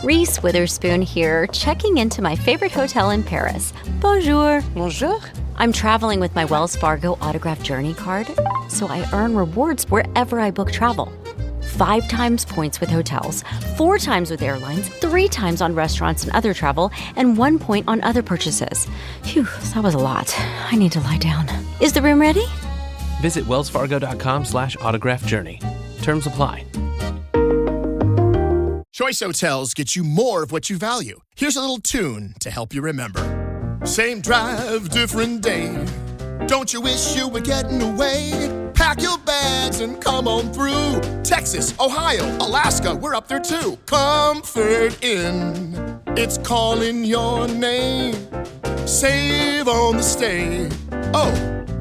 Reese Witherspoon here, checking into my favorite hotel in Paris. Bonjour. Bonjour. I'm traveling with my Wells Fargo Autograph Journey card, so I earn rewards wherever I book travel. 5 times points with hotels, 4 times with airlines, 3 times on restaurants and other travel, and 1 point on other purchases. Phew, that was a lot. I need to lie down. Is the room ready? Visit wellsfargo.com/autographjourney. Terms apply. Choice Hotels get you more of what you value. Here's a little tune to help you remember. Same drive, different day. Don't you wish you were getting away? Pack your bags and come on through. Texas, Ohio, Alaska, we're up there too. Comfort Inn, it's calling your name. Save on the stay. Oh,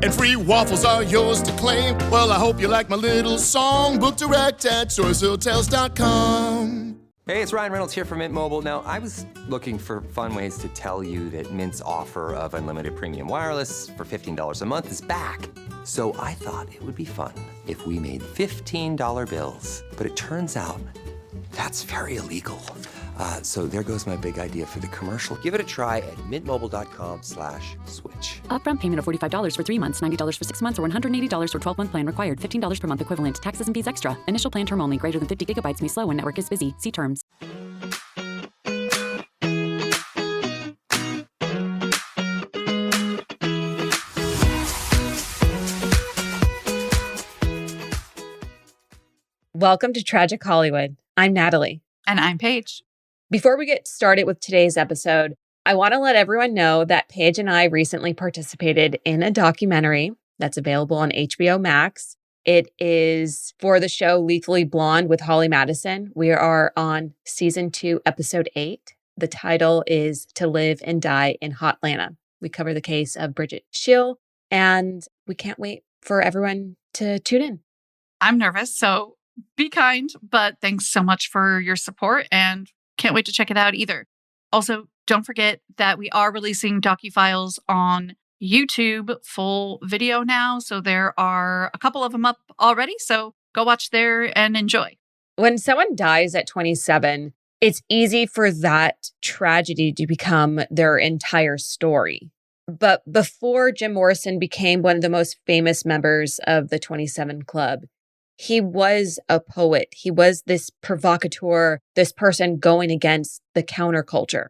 and free waffles are yours to claim. Well, I hope you like my little song. Book direct at choicehotels.com. Hey, it's Ryan Reynolds here from Mint Mobile. Now, I was looking for fun ways to tell you that Mint's offer of unlimited premium wireless for $15 a month is back. So I thought it would be fun if we made $15 bills. But it turns out that's very illegal. So there goes my big idea for the commercial. Give it a try at mintmobile.com/switch. Upfront payment of $45 for 3 months, $90 for 6 months, or $180 for 12-month plan required. $15 per month equivalent. Taxes and fees extra. Initial plan term only. Greater than 50 gigabytes may slow when network is busy. See terms. Welcome to Tragic Hollywood. I'm Natalie. And I'm Paige. Before we get started with today's episode, I want to let everyone know that Paige and I recently participated in a documentary that's available on HBO Max. It is for the show Lethally Blonde with Holly Madison. We are on season 2, episode 8. The title is To Live and Die in Hotlanta. We cover the case of Bridget Schill, and we can't wait for everyone to tune in. I'm nervous, so be kind, but thanks so much for your support and can't wait to check it out either. Also, don't forget that we are releasing docufiles on YouTube, full video now. So there are a couple of them up already. So go watch there and enjoy. When someone dies at 27, it's easy for that tragedy to become their entire story. But before Jim Morrison became one of the most famous members of the 27 Club, he was a poet. He was this provocateur, this person going against the counterculture.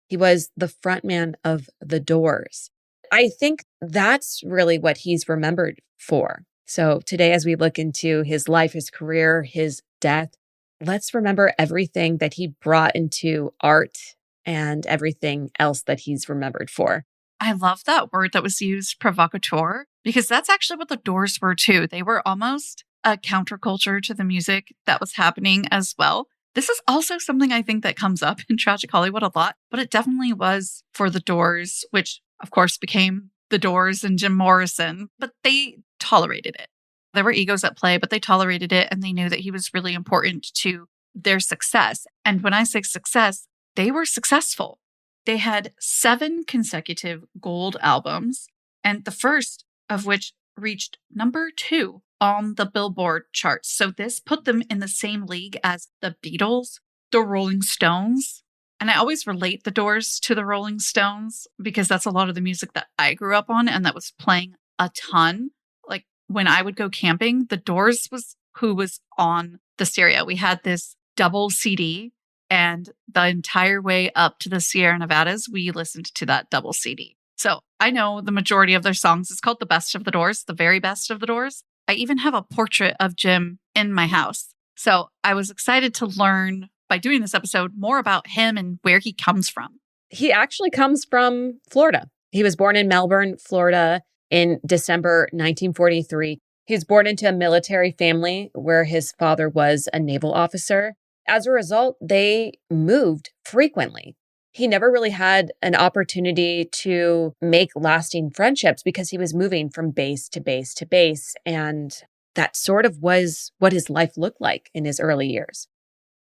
He was the frontman of The Doors. I think that's really what he's remembered for. So today, as we look into his life, his career, his death, let's remember everything that he brought into art and everything else that he's remembered for. I love that word that was used, provocateur, because that's actually what The Doors were too. They were almost a counterculture to the music that was happening as well. This is also something I think that comes up in Tragic Hollywood a lot, but it definitely was for The Doors, which of course became The Doors and Jim Morrison, but they tolerated it. There were egos at play, but they tolerated it and they knew that he was really important to their success. And when I say success, they were successful. They had 7 consecutive gold albums, and the first of which reached number 2 on the Billboard charts. So this put them in the same league as the Beatles, the Rolling Stones. And I always relate The Doors to the Rolling Stones because that's a lot of the music that I grew up on and that was playing a ton. Like when I would go camping, The Doors was who was on the stereo. We had this double CD, and the entire way up to the Sierra Nevadas, we listened to that double CD. So I know the majority of their songs. It's called The Best of the Doors, the very best of the Doors. I even have a portrait of Jim in my house. So I was excited to learn by doing this episode more about him and where he comes from. He actually comes from Florida. He was born in Melbourne, Florida in December 1943. He was born into a military family where his father was a naval officer. As a result, they moved frequently. He never really had an opportunity to make lasting friendships because he was moving from base to base to base. And that sort of was what his life looked like in his early years.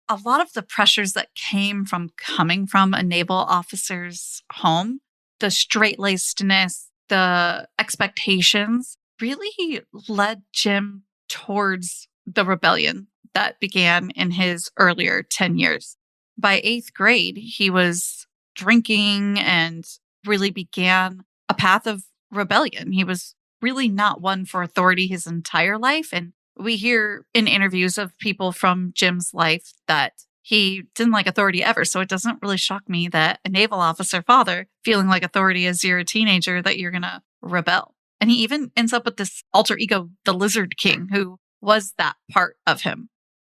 A lot of the pressures that came from coming from a naval officer's home, the straight-lacedness, the expectations, really led Jim towards the rebellion that began in his earlier 10 years. by 8th grade, he was drinking and really began a path of rebellion. He was really not one for authority his entire life. And we hear in interviews of people from Jim's life that he didn't like authority ever. So it doesn't really shock me that a naval officer father feeling like authority as you're a teenager, that you're going to rebel. And he even ends up with this alter ego, the Lizard King, who was that part of him.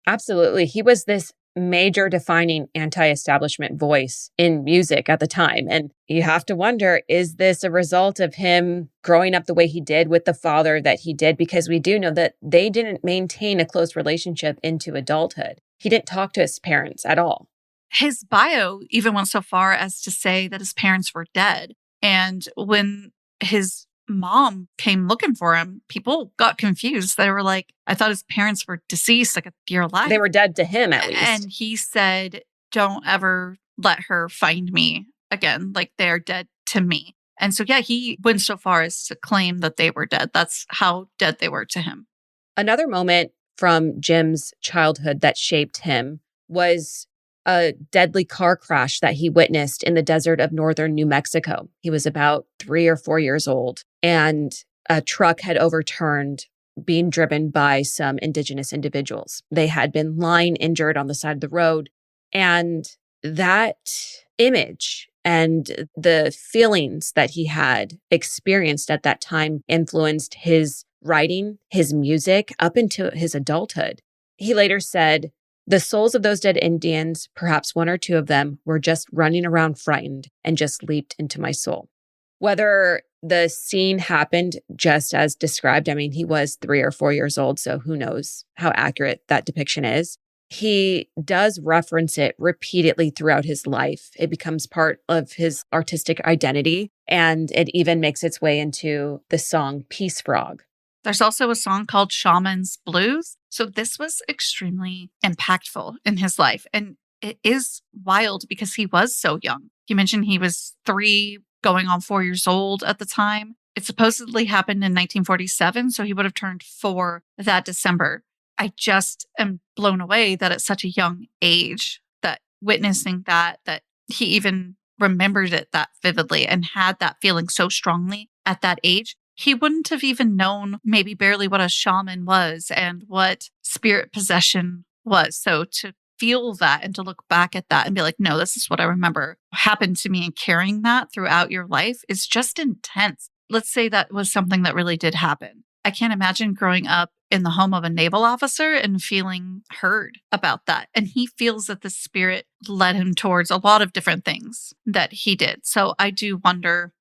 Absolutely. He was this major defining anti-establishment voice in music at the time. And you have to wonder, is this a result of him growing up the way he did with the father that he did? Because we do know that they didn't maintain a close relationship into adulthood. He didn't talk to his parents at all. His bio even went so far as to say that his parents were dead. And when his mom came looking for him, people got confused. They were like, I thought his parents were deceased, like you're alive. They were dead to him, at least. And he said, don't ever let her find me again. Like they are dead to me. And so, yeah, he went so far as to claim that they were dead. That's how dead they were to him. Another moment from Jim's childhood that shaped him was a deadly car crash that he witnessed in the desert of northern New Mexico. He was about 3 or 4 years old, and a truck had overturned, being driven by some indigenous individuals. They had been lying injured on the side of the road. And that image and the feelings that he had experienced at that time influenced his writing, his music, up into his adulthood. He later said, the souls of those dead Indians, perhaps 1 or 2 of them, were just running around frightened and just leaped into my soul. Whether the scene happened just as described, I mean, he was 3 or 4 years old, so who knows how accurate that depiction is. He does reference it repeatedly throughout his life. It becomes part of his artistic identity, and it even makes its way into the song Peace Frog. There's also a song called Shaman's Blues. So this was extremely impactful in his life. And it is wild because he was so young. You mentioned he was 3 going on 4 years old at the time. It supposedly happened in 1947. So he would have turned 4 that December. I just am blown away that at such a young age, that witnessing that he even remembered it that vividly and had that feeling so strongly at that age. He wouldn't have even known maybe barely what a shaman was and what spirit possession was. So to feel that and to look back at that and be like, no, this is what I remember happened to me, and carrying that throughout your life is just intense. Let's say that was something that really did happen. I can't imagine growing up in the home of a naval officer and feeling heard about that. And he feels that the spirit led him towards a lot of different things that he did. So I do wonder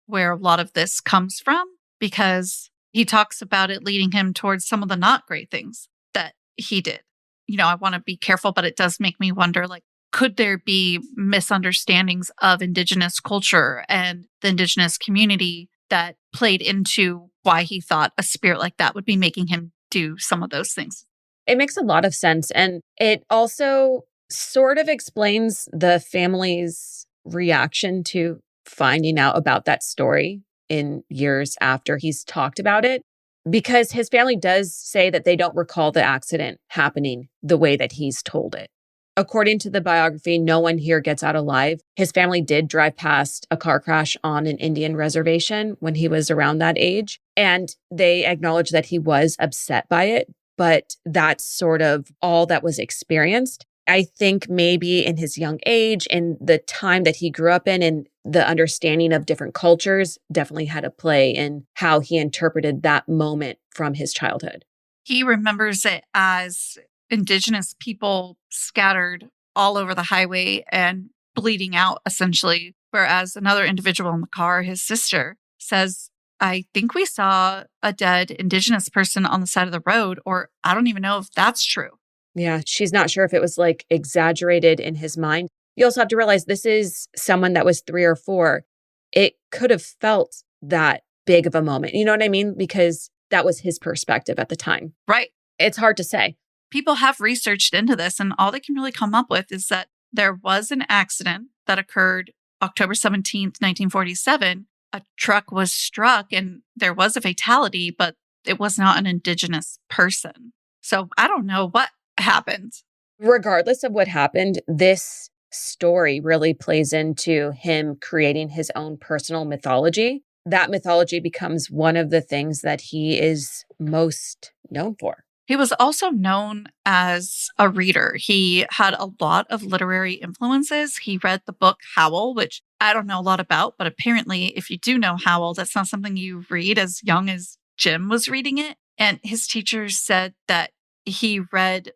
where a lot of this comes from, because he talks about it leading him towards some of the not great things that he did. You know, I want to be careful, but it does make me wonder, like, could there be misunderstandings of Indigenous culture and the Indigenous community that played into why he thought a spirit like that would be making him do some of those things? It makes a lot of sense. And it also sort of explains the family's reaction to finding out about that story in years after he's talked about it, because his family does say that they don't recall the accident happening the way that he's told it. According to the biography, no one here gets out alive. His family did drive past a car crash on an Indian reservation when he was around that age, and they acknowledge that he was upset by it, but that's sort of all that was experienced. I think maybe in his young age and the time that he grew up in and the understanding of different cultures definitely had a play in how he interpreted that moment from his childhood. He remembers it as Indigenous people scattered all over the highway and bleeding out, essentially. Whereas another individual in the car, his sister, says, I think we saw a dead Indigenous person on the side of the road, or I don't even know if that's true. Yeah, she's not sure if it was like exaggerated in his mind. You also have to realize this is someone that was 3 or 4. It could have felt that big of a moment. You know what I mean? Because that was his perspective at the time. Right. It's hard to say. People have researched into this, and all they can really come up with is that there was an accident that occurred October 17th, 1947. A truck was struck and there was a fatality, but it was not an Indigenous person. So I don't know what happened. Regardless of what happened, this story really plays into him creating his own personal mythology. That mythology becomes one of the things that he is most known for. He was also known as a reader. He had a lot of literary influences. He read the book Howl, which I don't know a lot about, but apparently if you do know Howl, that's not something you read as young as Jim was reading it. And his teachers said that he read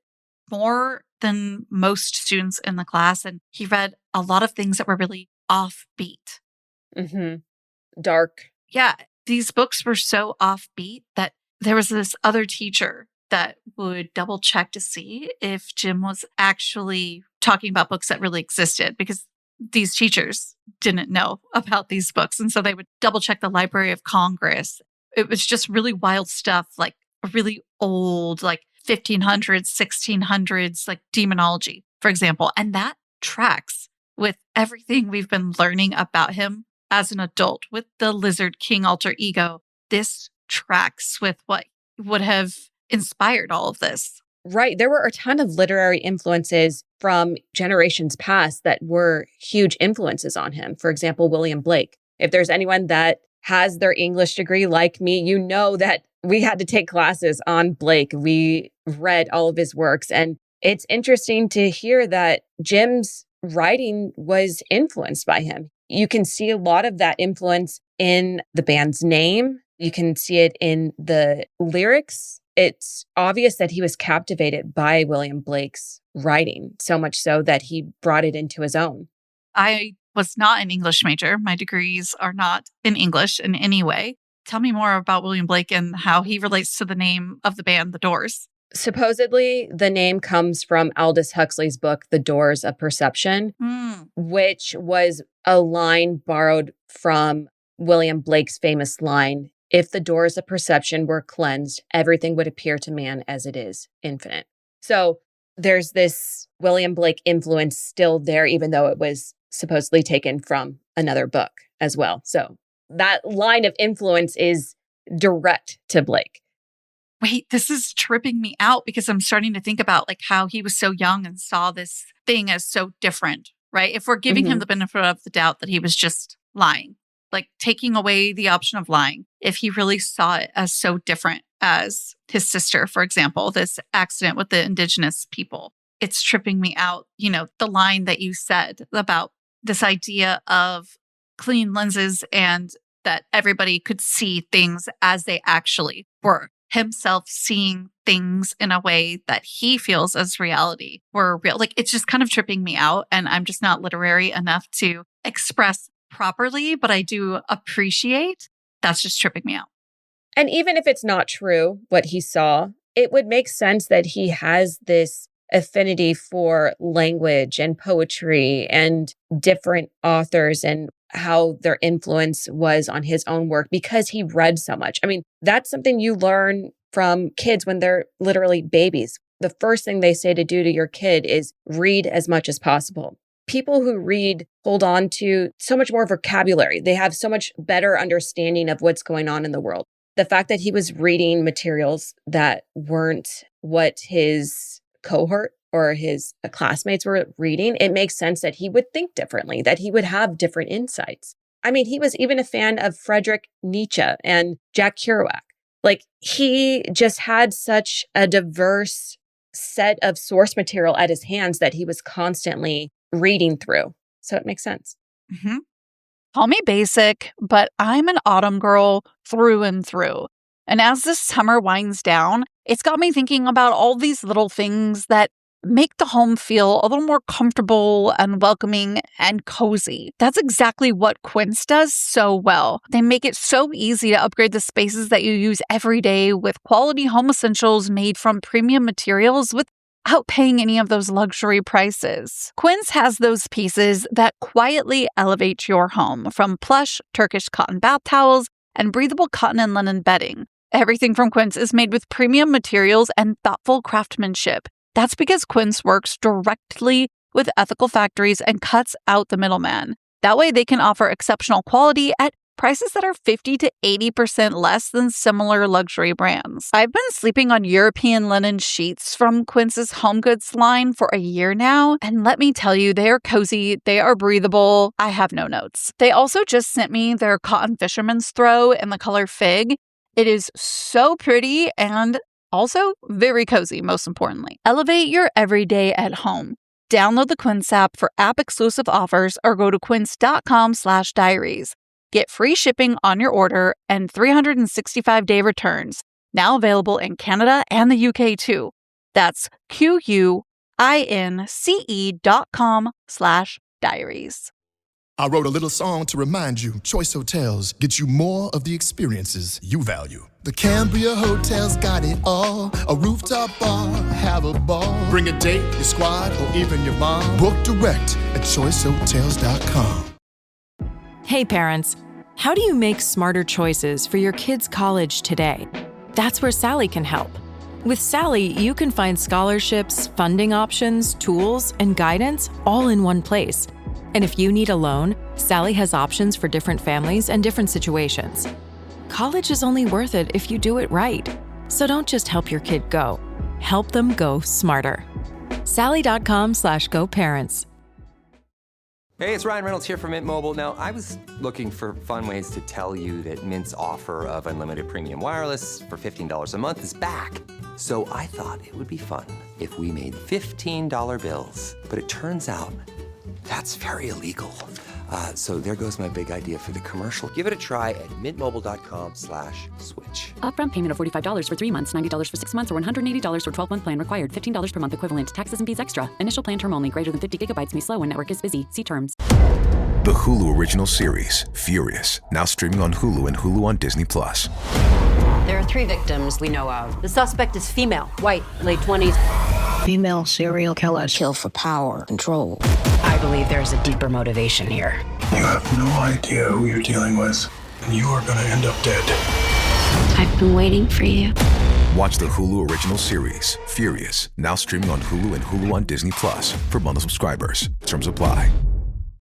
more than most students in the class, and he read a lot of things that were really offbeat. Dark. Yeah, these books were so offbeat that there was this other teacher that would double check to see if Jim was actually talking about books that really existed, because these teachers didn't know about these books. And so they would double check the Library of Congress. It was just really wild stuff, like really old, like 1500s, 1600s, like demonology, for example. And that tracks with everything we've been learning about him as an adult with the Lizard King alter ego. This tracks with what would have inspired all of this. Right. There were a ton of literary influences from generations past that were huge influences on him. For example, William Blake. If there's anyone that has their English degree like me, you know that we had to take classes on Blake. We read all of his works. And it's interesting to hear that Jim's writing was influenced by him. You can see a lot of that influence in the band's name. You can see it in the lyrics. It's obvious that he was captivated by William Blake's writing, so much so that he brought it into his own. I was not an English major. My degrees are not in English in any way. Tell me more about William Blake and how he relates to the name of the band, The Doors. Supposedly, the name comes from Aldous Huxley's book, The Doors of Perception, which was a line borrowed from William Blake's famous line, "If the doors of perception were cleansed, everything would appear to man as it is, infinite." So there's this William Blake influence still there, even though it was supposedly taken from another book as well. So that line of influence is direct to Blake. Wait, this is tripping me out because I'm starting to think about like how he was so young and saw this thing as so different, right? If we're giving him the benefit of the doubt that he was just lying, like taking away the option of lying, if he really saw it as so different as his sister, for example, this accident with the indigenous people, it's tripping me out. You know, the line that you said about this idea of clean lenses and that everybody could see things as they actually were. Himself seeing things in a way that he feels as reality were real. Like, it's just kind of tripping me out. And I'm just not literary enough to express properly, but I do appreciate that's just tripping me out. And even if it's not true, what he saw, it would make sense that he has this affinity for language and poetry and different authors and how their influence was on his own work because he read so much. I mean, that's something you learn from kids when they're literally babies. The first thing they say to do to your kid is read as much as possible. People who read hold on to so much more vocabulary. They have so much better understanding of what's going on in the world. The fact that he was reading materials that weren't what his cohort or his classmates were reading, it makes sense that he would think differently, that he would have different insights. I mean, he was even a fan of Friedrich Nietzsche and Jack Kerouac. Like, he just had such a diverse set of source material at his hands that he was constantly reading through. So it makes sense. Call me basic, but I'm an autumn girl through and through. And as this summer winds down, it's got me thinking about all these little things that make the home feel a little more comfortable and welcoming and cozy. That's exactly what Quince does so well. They make it so easy to upgrade the spaces that you use every day with quality home essentials made from premium materials without paying any of those luxury prices. Quince has those pieces that quietly elevate your home, from plush Turkish cotton bath towels and breathable cotton and linen bedding. Everything from Quince is made with premium materials and thoughtful craftsmanship. That's because Quince works directly with ethical factories and cuts out the middleman. That way they can offer exceptional quality at prices that are 50 to 80% less than similar luxury brands. I've been sleeping on European linen sheets from Quince's Home Goods line for a year now, and let me tell you, they are cozy, they are breathable. I have no notes. They also just sent me their cotton fisherman's throw in the color fig. It is so pretty and also very cozy, most importantly. Elevate your everyday at home. Download the Quince app for app-exclusive offers or go to quince.com/diaries. Get free shipping on your order and 365-day returns. Now available in Canada and the UK too. That's QUINCE.com/diaries. I wrote a little song to remind you, Choice Hotels get you more of the experiences you value. The Cambria Hotel's got it all. A rooftop bar, have a ball. Bring a date, your squad, or even your mom. Book direct at choicehotels.com. Hey parents, how do you make smarter choices for your kids' college today? That's where Sally can help. With Sally, you can find scholarships, funding options, tools, and guidance all in one place. And if you need a loan, Sally has options for different families and different situations. College is only worth it if you do it right. So don't just help your kid go. Help them go smarter. Sally.com/GoParents. Hey, it's Ryan Reynolds here from Mint Mobile. Now, I was looking for fun ways to tell you that Mint's offer of unlimited premium wireless for $15 a month is back. So I thought it would be fun if we made $15 bills. But it turns out that's very illegal. So there goes my big idea for the commercial. Give it a try at mintmobile.com/switch. Upfront payment of $45 for 3 months, $90 for 6 months, or $180 for 12-month plan required. $15 per month equivalent. Taxes and fees extra. Initial plan term only. Greater than 50 gigabytes may slow when network is busy. See terms. The Hulu original series, Furious, now streaming on Hulu and Hulu on Disney+. There are 3 victims we know of. The suspect is female, white, late 20s. Female serial killers kill for power, control. I believe there's a deeper motivation here. You have no idea who you're dealing with, and you are going to end up dead. I've been waiting for you. Watch the Hulu original series, Furious, now streaming on Hulu and Hulu on Disney+ for bundle subscribers. Terms apply.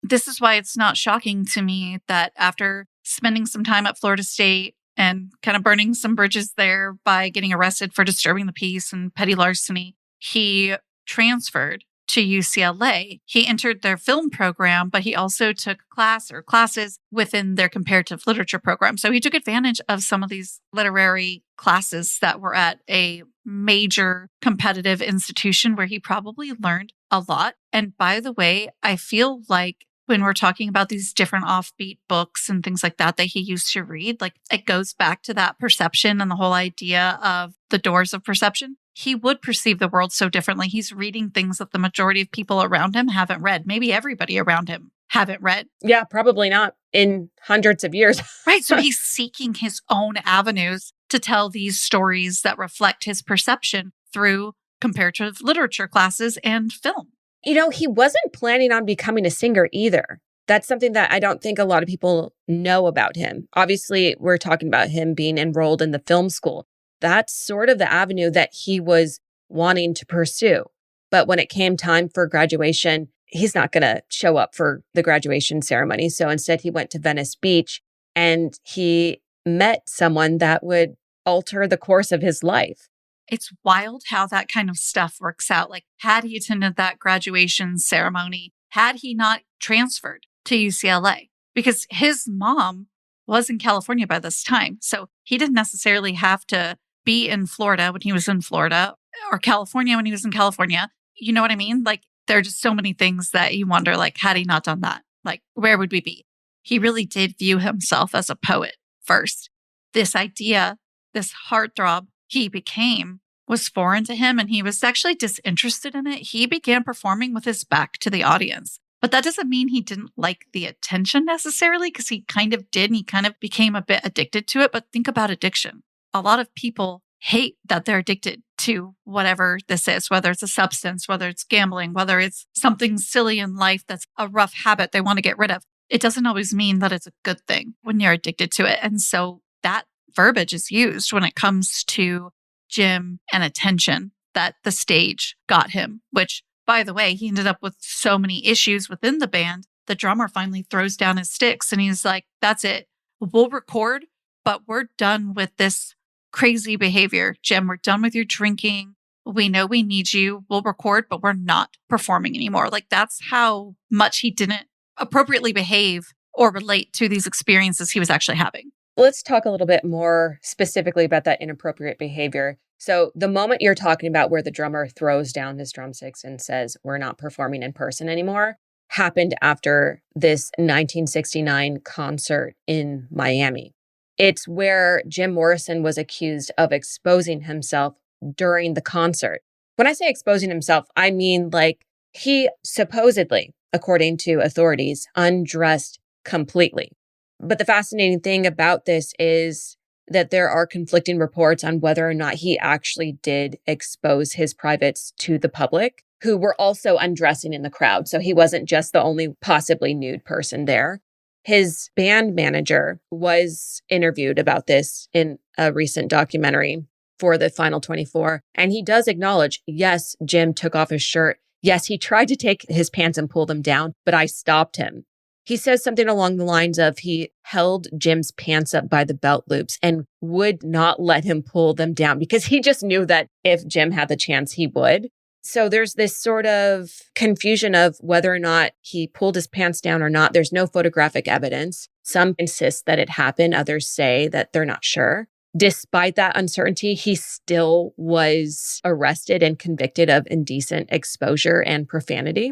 This is why it's not shocking to me that after spending some time at Florida State and kind of burning some bridges there by getting arrested for disturbing the peace and petty larceny, he transferred to UCLA. He entered their film program, but he also took classes within their comparative literature program. So he took advantage of some of these literary classes that were at a major competitive institution where he probably learned a lot. And by the way, I feel like when we're talking about these different offbeat books and things like that he used to read, like it goes back to that perception and the whole idea of the doors of perception. He would perceive the world so differently. He's reading things that the majority of people around him haven't read. Maybe everybody around him haven't read. Yeah, probably not in hundreds of years. Right. So he's seeking his own avenues to tell these stories that reflect his perception through comparative literature classes and film. You know, he wasn't planning on becoming a singer either. That's something that I don't think a lot of people know about him. Obviously, we're talking about him being enrolled in the film school. That's sort of the avenue that he was wanting to pursue. But when it came time for graduation, he's not going to show up for the graduation ceremony. So instead, he went to Venice Beach and he met someone that would alter the course of his life. It's wild how that kind of stuff works out. Like, had he attended that graduation ceremony, had he not transferred to UCLA, because his mom was in California by this time. So he didn't necessarily have to be in Florida when he was in Florida or California when he was in California. You know what I mean? Like, there are just so many things that you wonder, like, had he not done that, like, where would we be? He really did view himself as a poet first. This idea, this heartthrob he became was foreign to him, and he was actually disinterested in it. He began performing with his back to the audience. But that doesn't mean he didn't like the attention necessarily, because he kind of did, and he kind of became a bit addicted to it. But think about addiction. A lot of people hate that they're addicted to whatever this is, whether it's a substance, whether it's gambling, whether it's something silly in life that's a rough habit they want to get rid of. It doesn't always mean that it's a good thing when you're addicted to it. And so that verbiage is used when it comes to Jim and attention that the stage got him, which, by the way, he ended up with so many issues within the band. The drummer finally throws down his sticks and he's like, that's it. we'll record, but we're done with this crazy behavior. Jim, we're done with your drinking. We know we need you. We'll record, but we're not performing anymore. Like, that's how much he didn't appropriately behave or relate to these experiences he was actually having. Let's talk a little bit more specifically about that inappropriate behavior. So the moment you're talking about where the drummer throws down his drumsticks and says, we're not performing in person anymore, happened after this 1969 concert in Miami. It's where Jim Morrison was accused of exposing himself during the concert. When I say exposing himself, I mean like he supposedly, according to authorities, undressed completely. But the fascinating thing about this is that there are conflicting reports on whether or not he actually did expose his privates to the public, who were also undressing in the crowd. So he wasn't just the only possibly nude person there. His band manager was interviewed about this in a recent documentary for the Final 24. And he does acknowledge, yes, Jim took off his shirt. Yes, he tried to take his pants and pull them down, but I stopped him. He says something along the lines of he held Jim's pants up by the belt loops and would not let him pull them down because he just knew that if Jim had the chance, he would. So there's this sort of confusion of whether or not he pulled his pants down or not. There's no photographic evidence. Some insist that it happened. Others say that they're not sure. Despite that uncertainty, he still was arrested and convicted of indecent exposure and profanity.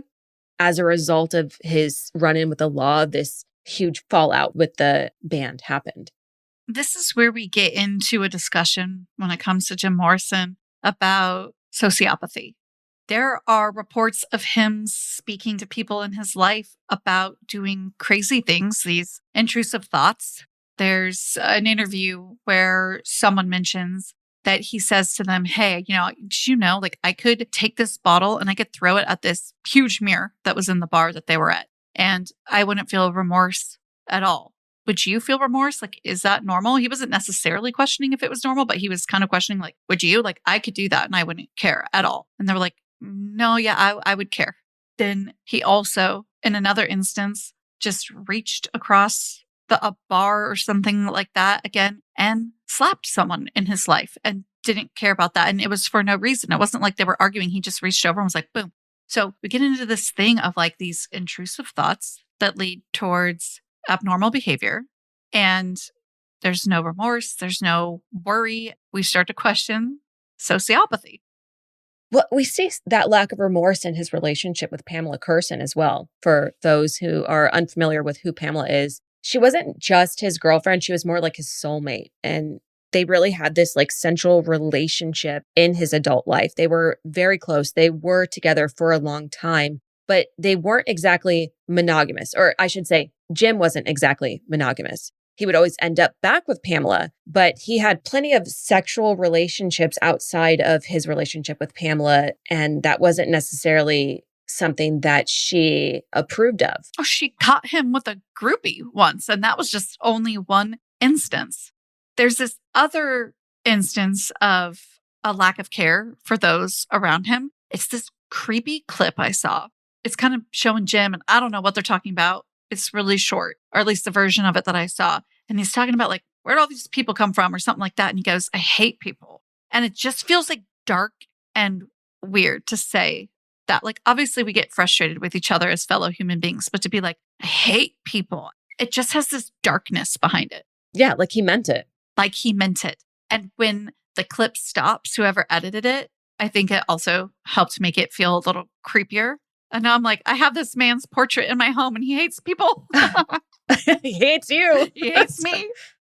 As a result of his run-in with the law, this huge fallout with the band happened. This is where we get into a discussion when it comes to Jim Morrison about sociopathy. There are reports of him speaking to people in his life about doing crazy things, these intrusive thoughts. There's an interview where someone mentions that he says to them, hey, did you know, like I could take this bottle and I could throw it at this huge mirror that was in the bar that they were at, and I wouldn't feel remorse at all. Would you feel remorse? Like, is that normal? He wasn't necessarily questioning if it was normal, but he was kind of questioning, like, would you? Like, I could do that and I wouldn't care at all. And they were like, no, yeah, I would care. Then he also, in another instance, just reached across a bar or something like that again and slapped someone in his life and didn't care about that. And it was for no reason. It wasn't like they were arguing. He just reached over and was like, boom. So we get into this thing of like these intrusive thoughts that lead towards abnormal behavior. And there's no remorse. There's no worry. We start to question sociopathy. Well, we see that lack of remorse in his relationship with Pamela Curson as well. For those who are unfamiliar with who Pamela is, she wasn't just his girlfriend. She was more like his soulmate. And they really had this like central relationship in his adult life. They were very close. They were together for a long time, but they weren't exactly monogamous. Or I should say, Jim wasn't exactly monogamous. He would always end up back with Pamela, but he had plenty of sexual relationships outside of his relationship with Pamela. And that wasn't necessarily something that she approved of. Oh, she caught him with a groupie once, and that was just only one instance. There's this other instance of a lack of care for those around him. It's this creepy clip I saw. It's kind of showing Jim, and I don't know what they're talking about. It's really short, or at least the version of it that I saw. And he's talking about like, where'd all these people come from or something like that. And he goes, I hate people. And it just feels like dark and weird to say that. Like, obviously we get frustrated with each other as fellow human beings, but to be like, I hate people, it just has this darkness behind it. Yeah, like he meant it. Like he meant it. And when the clip stops, whoever edited it, I think it also helped make it feel a little creepier. And now I'm like, I have this man's portrait in my home and he hates people. He hates you. He hates me.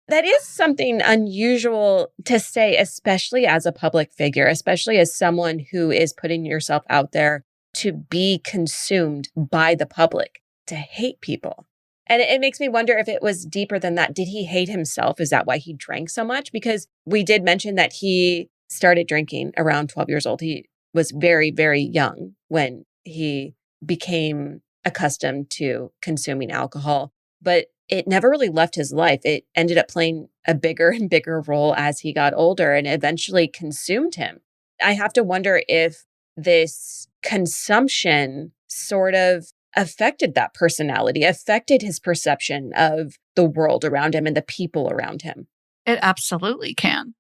That is something unusual to say, especially as a public figure, especially as someone who is putting yourself out there to be consumed by the public, to hate people. And it makes me wonder if it was deeper than that. Did he hate himself? Is that why he drank so much? Because we did mention that he started drinking around 12 years old. He was very, very young when he became accustomed to consuming alcohol, but it never really left his life. It ended up playing a bigger and bigger role as he got older and eventually consumed him. I have to wonder if this consumption sort of affected that personality, affected his perception of the world around him and the people around him. It absolutely can.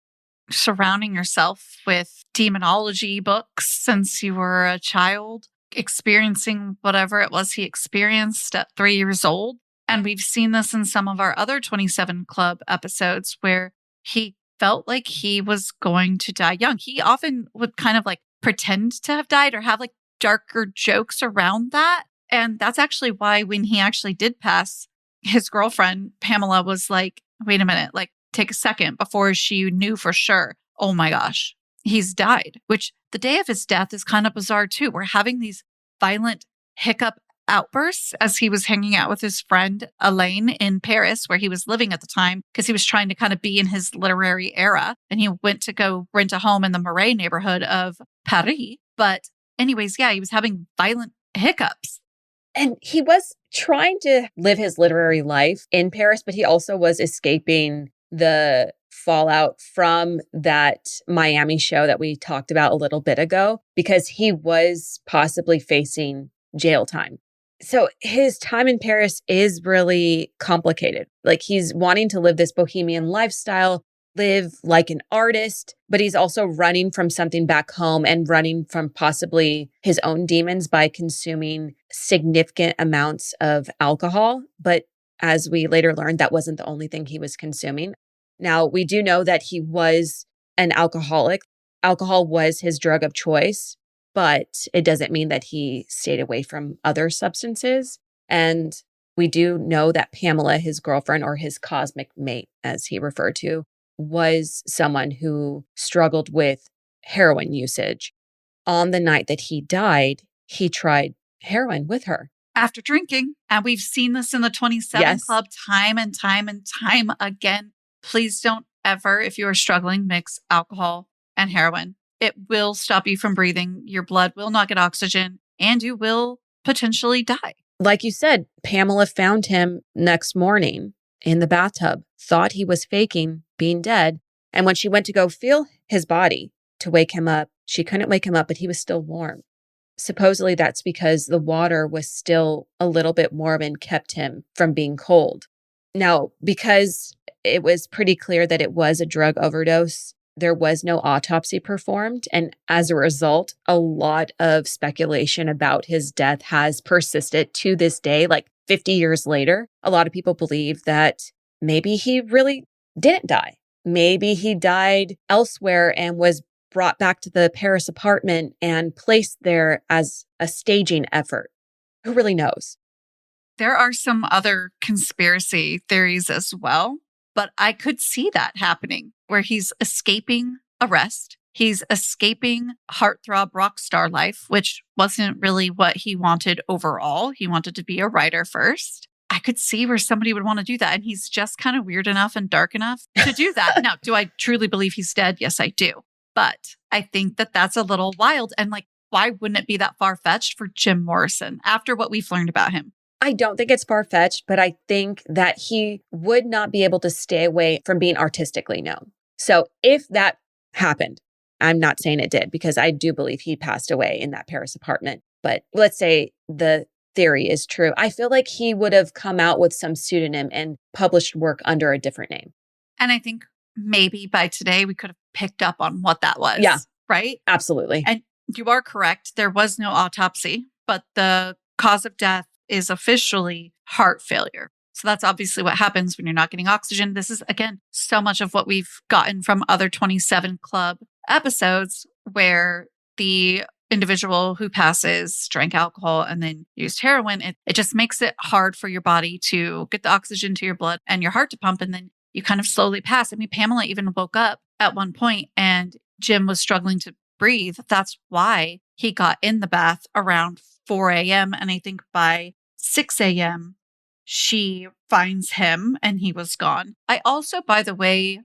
Surrounding yourself with demonology books since you were a child, experiencing whatever it was he experienced at 3 years old. And we've seen this in some of our other 27 Club episodes where he felt like he was going to die young. He often would kind of like pretend to have died or have like darker jokes around that. And that's actually why when he actually did pass, his girlfriend, Pamela, was like, wait a minute, like take a second before she knew for sure, oh my gosh, he's died, which the day of his death is kind of bizarre too. We're having these violent hiccup outbursts as he was hanging out with his friend Elaine in Paris, where he was living at the time, because he was trying to kind of be in his literary era. And he went to go rent a home in the Marais neighborhood of Paris. But anyways, yeah, he was having violent hiccups. And he was trying to live his literary life in Paris, but he also was escaping the fallout from that Miami show that we talked about a little bit ago, because he was possibly facing jail time. So his time in Paris is really complicated. Like, he's wanting to live this bohemian lifestyle, live like an artist, but he's also running from something back home and running from possibly his own demons by consuming significant amounts of alcohol. But as we later learned, that wasn't the only thing he was consuming. Now, we do know that he was an alcoholic. Alcohol was his drug of choice, but it doesn't mean that he stayed away from other substances. And we do know that Pamela, his girlfriend, or his cosmic mate, as he referred to, was someone who struggled with heroin usage. On the night that he died, he tried heroin with her. After drinking, and we've seen this in the 27 Club time and time and time again. Please don't ever, if you are struggling, mix alcohol and heroin. It will stop you from breathing. Your blood will not get oxygen, and you will potentially die. Like you said, Pamela found him next morning in the bathtub, thought he was faking being dead. And when she went to go feel his body to wake him up, she couldn't wake him up, but he was still warm. Supposedly that's because the water was still a little bit warm and kept him from being cold. Now, because it was pretty clear that it was a drug overdose, there was no autopsy performed. And as a result, a lot of speculation about his death has persisted to this day, like 50 years later. A lot of people believe that maybe he really didn't die. Maybe he died elsewhere and was brought back to the Paris apartment and placed there as a staging effort. Who really knows? There are some other conspiracy theories as well, but I could see that happening where he's escaping arrest. He's escaping heartthrob rock star life, which wasn't really what he wanted overall. He wanted to be a writer first. I could see where somebody would want to do that. And he's just kind of weird enough and dark enough to do that. Now, do I truly believe he's dead? Yes, I do. But I think that that's a little wild. And like, why wouldn't it be that far-fetched for Jim Morrison after what we've learned about him? I don't think it's far-fetched, but I think that he would not be able to stay away from being artistically known. So if that happened, I'm not saying it did, because I do believe he passed away in that Paris apartment. But let's say the theory is true. I feel like he would have come out with some pseudonym and published work under a different name. And I think maybe by today we could have picked up on what that was. Yeah. Right? Absolutely. And you are correct. There was no autopsy, but the cause of death is officially heart failure. So that's obviously what happens when you're not getting oxygen. This is, again, so much of what we've gotten from other 27 Club episodes where the individual who passes drank alcohol and then used heroin. It just makes it hard for your body to get the oxygen to your blood and your heart to pump. And then you kind of slowly pass. I mean, Pamela even woke up at one point and Jim was struggling to breathe. That's why he got in the bath around 4 a.m. And I think by 6 a.m., she finds him and he was gone. I also, by the way,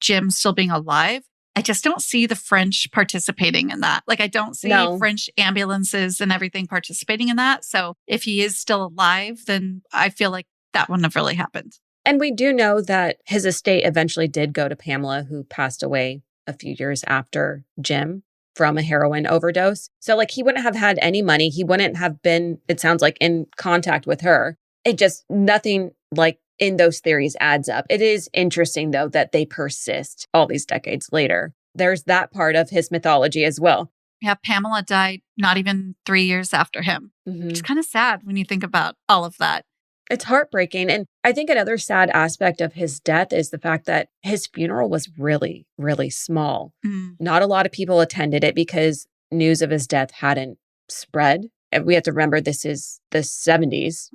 Jim still being alive, I just don't see the French participating in that. Like, I don't see French ambulances and everything participating in that. So if he is still alive, then I feel like that wouldn't have really happened. And we do know that his estate eventually did go to Pamela, who passed away a few years after Jim. from a heroin overdose. So like he wouldn't have had any money. He wouldn't have been, it sounds like, in contact with her. It just, nothing like in those theories adds up. It is interesting though that they persist all these decades later. There's that part of his mythology as well. Yeah, Pamela died not even 3 years after him. It's kind of sad when you think about all of that. It's heartbreaking. And I think another sad aspect of his death is the fact that his funeral was really, really small. Not a lot of people attended it because news of his death hadn't spread. And we have to remember this is the 70s.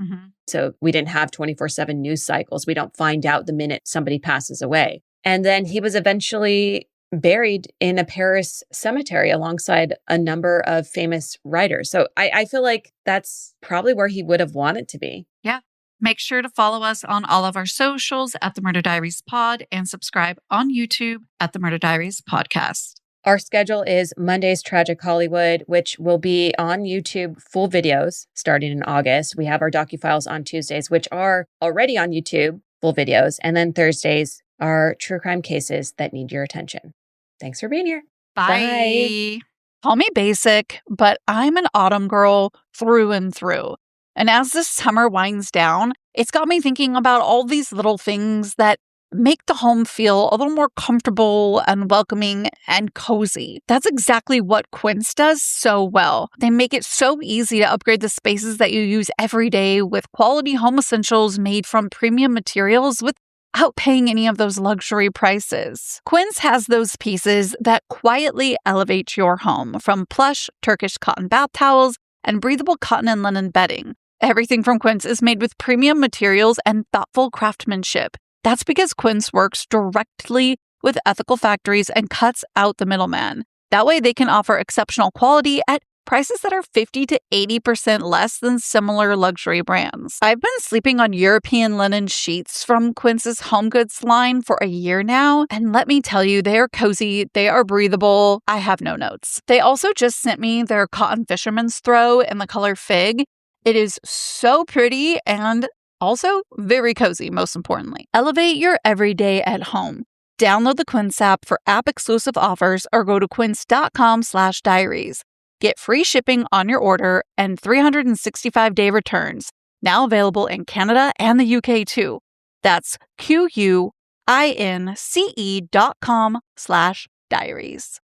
So we didn't have 24/7 news cycles. We don't find out the minute somebody passes away. And then he was eventually buried in a Paris cemetery alongside a number of famous writers. So I feel like that's probably where he would have wanted to be. Yeah. Make sure to follow us on all of our socials at The Murder Diaries Pod and subscribe on YouTube at The Murder Diaries Podcast. Our schedule is Monday's Tragic Hollywood, which will be on YouTube full videos starting in August. We have our docufiles on Tuesdays, which are already on YouTube full videos. And then Thursdays are true crime cases that need your attention. Thanks for being here. Bye. Call me basic, but I'm an autumn girl through and through. And as this summer winds down, it's got me thinking about all these little things that make the home feel a little more comfortable and welcoming and cozy. That's exactly what Quince does so well. They make it so easy to upgrade the spaces that you use every day with quality home essentials made from premium materials without paying any of those luxury prices. Quince has those pieces that quietly elevate your home, from plush Turkish cotton bath towels and breathable cotton and linen bedding. Everything from Quince is made with premium materials and thoughtful craftsmanship. That's because Quince works directly with ethical factories and cuts out the middleman. That way they can offer exceptional quality at prices that are 50 to 80% less than similar luxury brands. I've been sleeping on European linen sheets from Quince's home goods line for a year now, and let me tell you, they are cozy, they are breathable. I have no notes. They also just sent me their cotton fisherman's throw in the color fig. It is so pretty and also very cozy, most importantly. Elevate your everyday at home. Download the Quince app for app-exclusive offers or go to quince.com/diaries. Get free shipping on your order and 365-day returns. Now available in Canada and the UK too. That's QUINCE.com/diaries.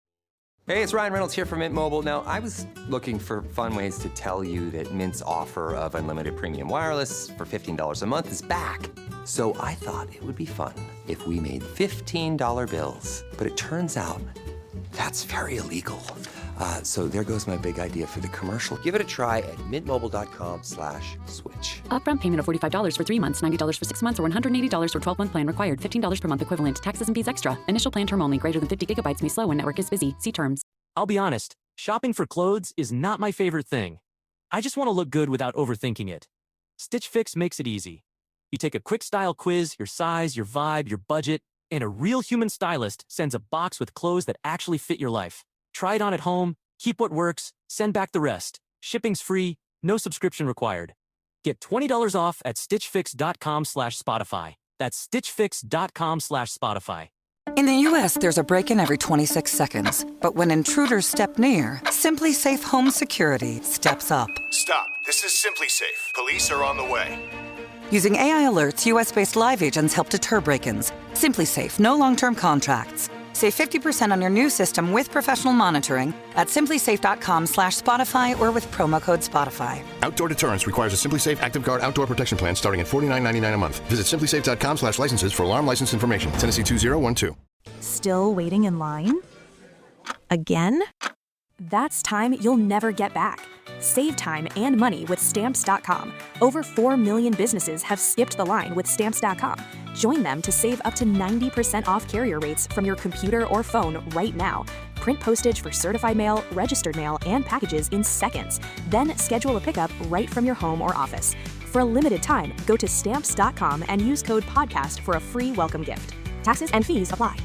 Hey, it's Ryan Reynolds here from Mint Mobile. Now, I was looking for fun ways to tell you that Mint's offer of unlimited premium wireless for $15 a month is back. So I thought it would be fun if we made $15 bills. But it turns out that's very illegal. So there goes my big idea for the commercial. Give it a try at mintmobile.com/switch. Upfront payment of $45 for 3 months, $90 for 6 months, or $180 for 12-month plan required. $15 per month equivalent. Taxes and fees extra. Initial plan term only. Greater than 50 gigabytes may slow when network is busy. See terms. I'll be honest, shopping for clothes is not my favorite thing. I just want to look good without overthinking it. Stitch Fix makes it easy. You take a quick style quiz, your size, your vibe, your budget, and a real human stylist sends a box with clothes that actually fit your life. Try it on at home, keep what works, send back the rest. Shipping's free, no subscription required. Get $20 off at stitchfix.com/Spotify. That's stitchfix.com/Spotify. In the U.S., there's a break-in every 26 seconds. But when intruders step near, Simply Safe Home Security steps up. Stop. This is Simply Safe. Police are on the way. Using AI alerts, U.S.-based live agents help deter break-ins. Simply Safe, no long-term contracts. Save 50% on your new system with professional monitoring at simplysafe.com/Spotify or with promo code Spotify. Outdoor deterrence requires a Simply Safe Active Guard outdoor protection plan starting at $49.99 a month. Visit simplysafe.com/licenses for alarm license information. Tennessee 2012. Still waiting in line? Again? That's time you'll never get back. Save time and money with Stamps.com. Over 4 million businesses have skipped the line with Stamps.com. Join them to save up to 90% off carrier rates from your computer or phone right now. Print postage for certified mail, registered mail, and packages in seconds. Then schedule a pickup right from your home or office. For a limited time, go to Stamps.com and use code PODCAST for a free welcome gift. Taxes and fees apply.